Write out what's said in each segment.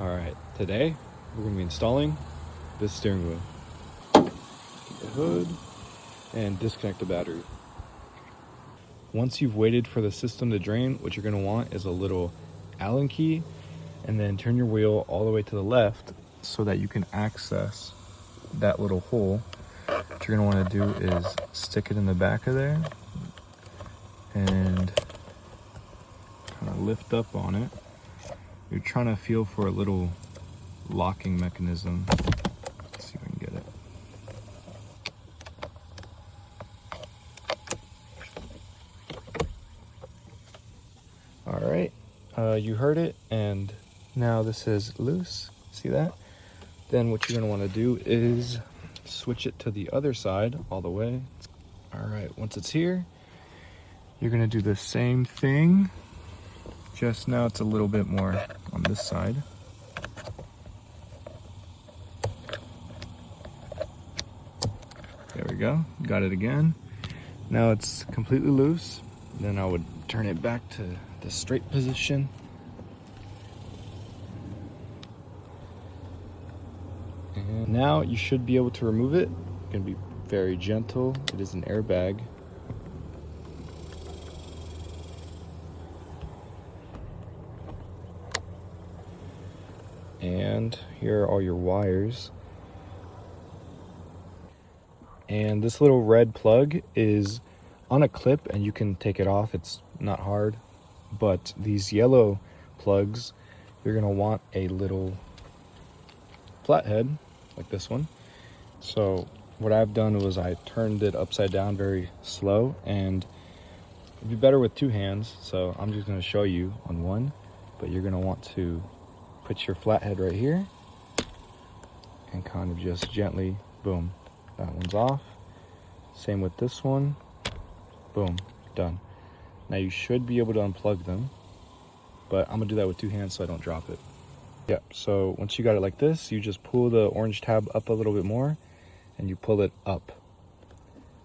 All right, today we're gonna be installing this steering wheel. Take the hood and disconnect the battery. Once you've waited for the system to drain, what you're gonna want is a little Allen key, and then turn your wheel all the way to the left so that you can access that little hole. What you're gonna wanna do is stick it in the back of there and kind of lift up on it. You're trying to feel for a little locking mechanism. Let's see if I can get it. All right, you heard it, and now this is loose. See that? Then what you're gonna wanna do is switch it to the other side all the way. All right, once it's here, you're gonna do the same thing. Just now it's a little bit more on this side. There we go, got it again. Now it's completely loose. Then I would turn it back to the straight position. And now you should be able to remove it. It's gonna be very gentle. It is an airbag. And here are all your wires. And this little red plug is on a clip and you can take it off. It's not hard. But these yellow plugs, you're gonna want a little flathead like this one. So what I've done was I turned it upside down very slow, and it'd be better with two hands. So I'm just gonna show you on one, but you're gonna want to put your flathead right here and kind of just gently, boom, that one's off. Same with this one, boom, done. Now you should be able to unplug them, but I'm gonna do that with two hands so I don't drop it. Yeah, so once you got it like this, you just pull the orange tab up a little bit more and you pull it up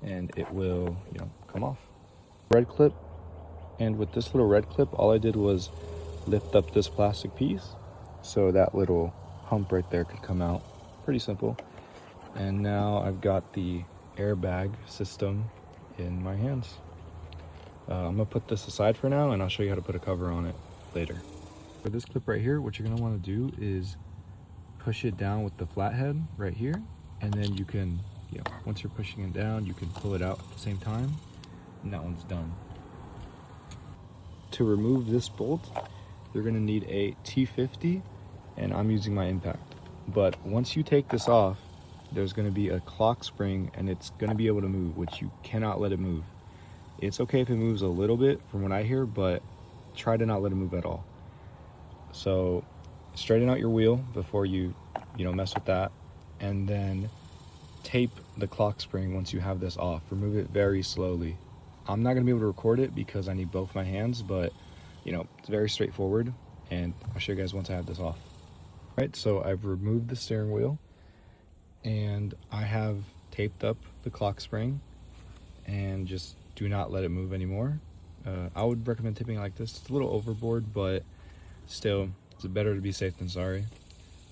and it will, come off. Red clip, and with this little red clip, all I did was lift up this plastic piece so that little hump right there could come out. Pretty simple. And now I've got the airbag system in my hands. I'm gonna put this aside for now and I'll show you how to put a cover on it later. For this clip right here, what you're gonna wanna do is push it down with the flathead right here, and then you can, once you're pushing it down, you can pull it out at the same time, and that one's done. To remove this bolt, you're gonna need a T-50, and I'm using my impact. But once you take this off, there's gonna be a clock spring and it's gonna be able to move, which you cannot let it move. It's okay if it moves a little bit from what I hear, but try to not let it move at all. So straighten out your wheel before you mess with that, and then tape the clock spring once you have this off. Remove it very slowly. I'm not gonna be able to record it because I need both my hands, but it's very straightforward, and I'll show you guys once I have this off. All right, so I've removed the steering wheel and I have taped up the clock spring, and just do not let it move anymore. I would recommend taping it like this. It's a little overboard, but still, it's better to be safe than sorry.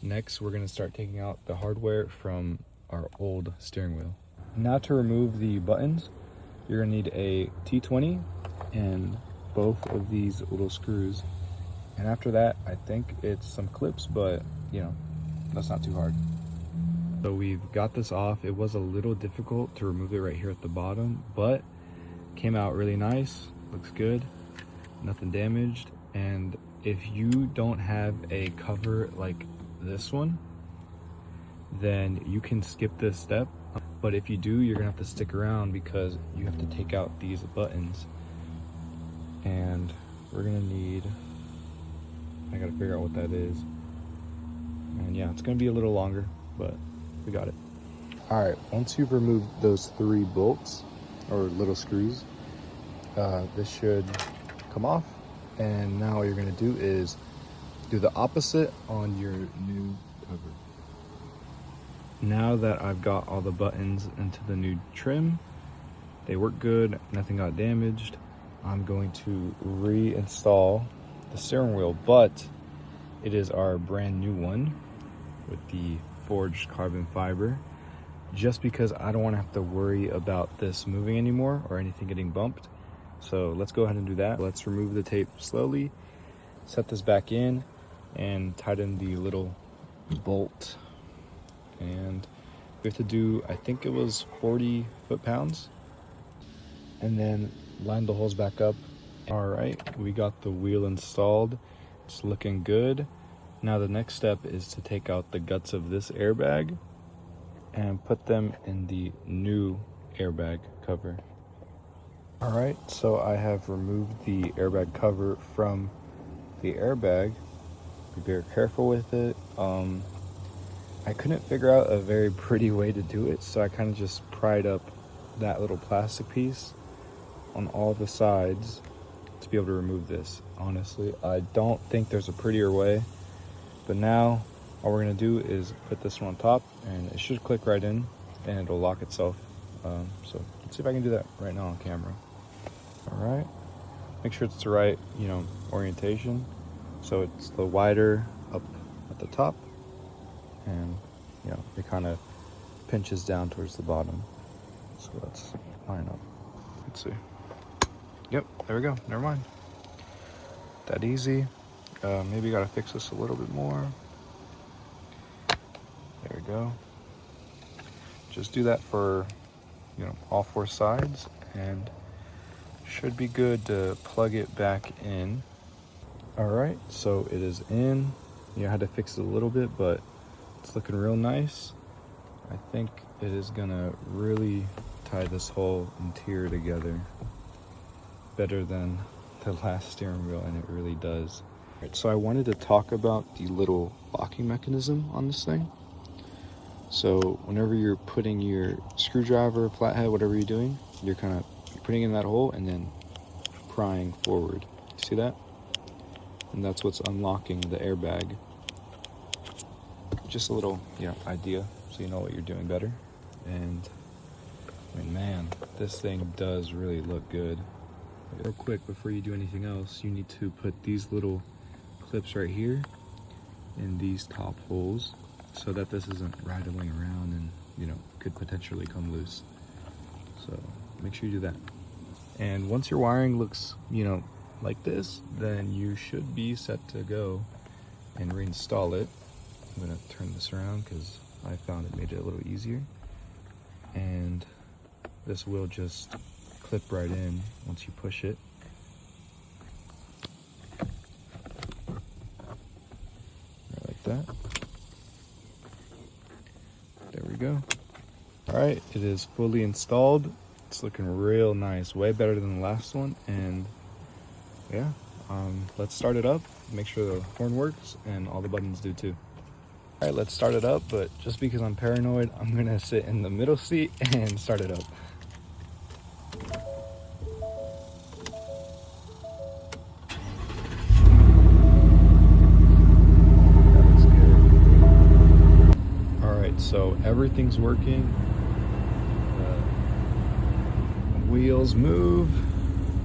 Next, we're gonna start taking out the hardware from our old steering wheel. Now to remove the buttons, you're gonna need a T20 and both of these little screws. And after that, I think it's some clips, but that's not too hard. So we've got this off. It was a little difficult to remove it right here at the bottom, but came out really nice, looks good, nothing damaged. And if you don't have a cover like this one, then you can skip this step. But if you do, you're gonna have to stick around because you have to take out these buttons. And we're gonna need, I gotta figure out what that is. And yeah, it's gonna be a little longer, but we got it. All right, once you've removed those 3 bolts or little screws, this should come off. And now what you're gonna do is do the opposite on your new cover. Now that I've got all the buttons into the new trim, they work good, nothing got damaged, I'm going to reinstall the steering wheel. But It is our brand new one with the forged carbon fiber, just because I don't want to have to worry about this moving anymore or anything getting bumped. So let's go ahead and do that. Let's remove the tape slowly, set this back in, and tighten the little bolt. And we have to do, I think it was 40 foot-pounds, and then line the holes back up. All right, we got the wheel installed. It's looking good. Now the next step is to take out the guts of this airbag and put them in the new airbag cover. All right, so I have removed the airbag cover from the airbag. Be very careful with it. I couldn't figure out a very pretty way to do it, so I kind of just pried up that little plastic piece on all the sides to be able to remove this. Honestly, I don't think there's a prettier way, but now all we're gonna do is put this one on top, and it should click right in and it'll lock itself. So let's see if I can do that right now on camera. All right, make sure it's the right, orientation. So it's the wider up at the top, and it kind of pinches down towards the bottom. So let's line up. Let's see. Yep, there we go. Never mind. That easy. Maybe gotta fix this a little bit more. There we go. Just do that for all four sides, and should be good to plug it back in. All right, so it is in. I had to fix it a little bit, but it's looking real nice. I think it is gonna really tie this whole interior together better than the last steering wheel, and it really does. All right, so I wanted to talk about the little locking mechanism on this thing. So whenever you're putting your screwdriver, flathead, whatever you're doing, you're putting in that hole and then prying forward. See that? And that's what's unlocking the airbag. Just a little, idea, so you know what you're doing better. And man, this thing does really look good. Real quick, before you do anything else, you need to put these little clips right here in these top holes, so that this isn't rattling around and could potentially come loose. So make sure you do that. And once your wiring looks like this, then you should be set to go and reinstall it. I'm gonna turn this around because I found it made it a little easier, and this will just clip right in once you push it. Right like that. There we go. All right, it is fully installed. It's looking real nice, way better than the last one. And yeah, let's start it up, make sure the horn works and all the buttons do too. All right, let's start it up, but just because I'm paranoid, I'm gonna sit in the middle seat and start it up. That looks good. All right, so everything's working. Wheels move,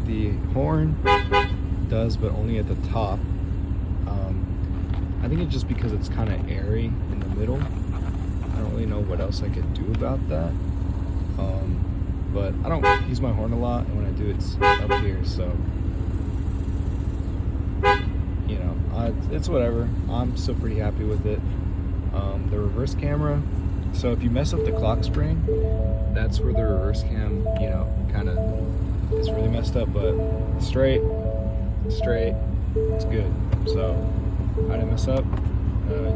the horn does, but only at the top. I think it's just because it's kind of airy in the middle. I don't really know what else I could do about that. But I don't use my horn a lot, and when I do, it's up here, so it's whatever. I'm still pretty happy with it. The reverse camera, so if you mess up the clock spring, that's where the reverse cam kind of is really messed up. But straight, it's good. So I didn't mess up.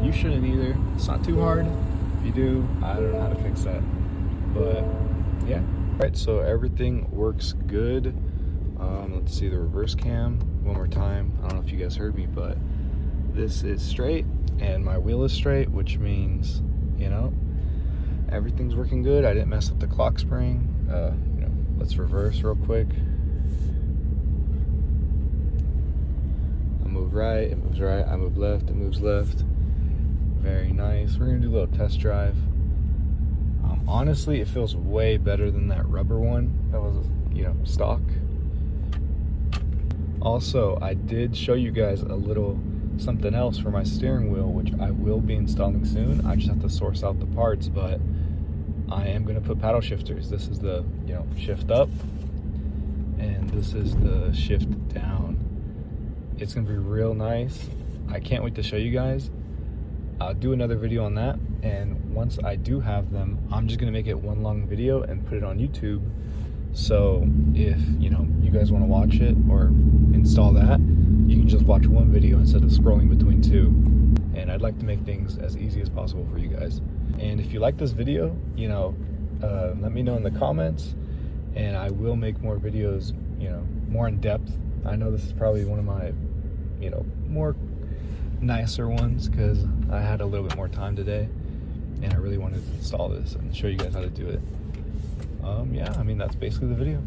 You shouldn't either. It's not too hard. If you do, I don't know how to fix that, but yeah. All right, so everything works good. Let's see the reverse cam one more time. I don't know if you guys heard me, but this is straight and my wheel is straight, which means everything's working good. I didn't mess up the clock spring. Let's reverse real quick. I move right, it moves right. I move left, it moves left. Very nice. We're gonna do a little test drive. Honestly, it feels way better than that rubber one that was, stock. Also, I did show you guys a little something else for my steering wheel, which I will be installing soon. I just have to source out the parts, but I am going to put paddle shifters. This is the, you know, shift up, and this is the shift down. It's going to be real nice. I can't wait to show you guys. I'll do another video on that, and once I do have them, I'm just going to make it one long video and put it on YouTube. So if, you know, you guys want to watch it or install that, you can just watch one video instead of scrolling between two. And I'd like to make things as easy as possible for you guys. And if you like this video, you know, let me know in the comments, and I will make more videos, you know, more in depth. I know this is probably one of my, you know, more nicer ones because I had a little bit more time today, and I really wanted to install this and show you guys how to do it. Yeah, I mean, that's basically the video.